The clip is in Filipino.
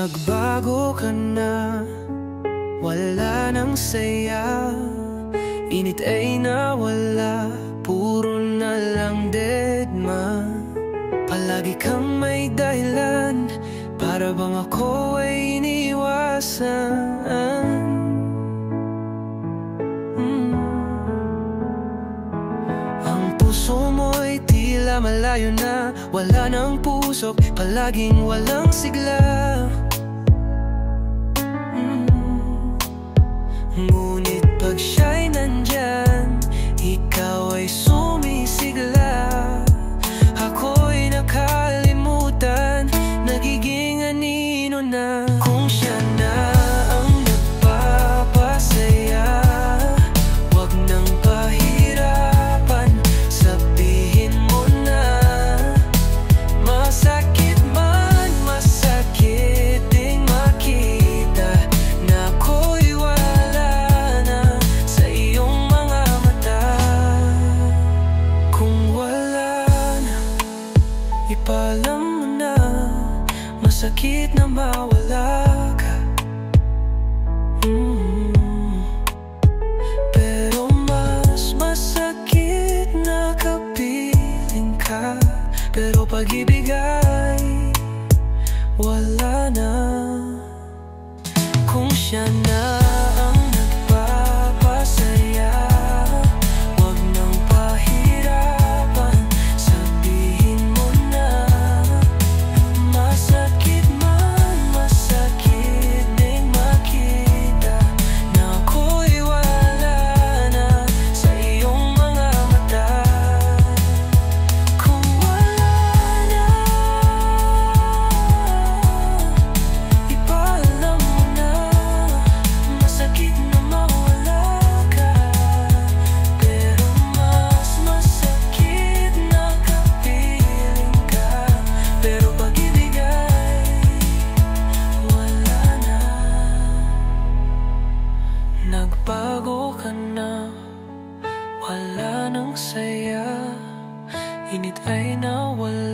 Nagbago ka na, wala nang saya. Init ay nawala, puro na lang deadma. Palagi kang may dahilan, para bang ako ay iniwasan. Ang puso mo'y tila malayo na, wala nang pusok, palaging walang sigla. Ngunit pag siya'y nandyan, ikaw ay sumisigla. Ako'y nakalimutan, nagiging anino na. Kung siya na ang nagpapasaya, wag nang pahirapan, sabihin mo na. Masakit man, masakit ding makita na ako'y wala na sa iyong mga mata. Kung wala na, ipaalam mo na. Masakit na mawala ka. Pero mas masakit na kapiling ka. Pero pag-ibig ay wala na. Kung siya na ang nagpapasaya, wag nang pahirapan, sabihin mo na. Masakit man, masakit ding makita na ako'y wala na sa iyong mga mata. Kung wala na, ipaalam mo na. Masakit na mawala ka, pero mas masakit na kapiling ka. Pero pag-ibig ay wala na. Nagbago ka na, wala nang saya. Init ay nawala.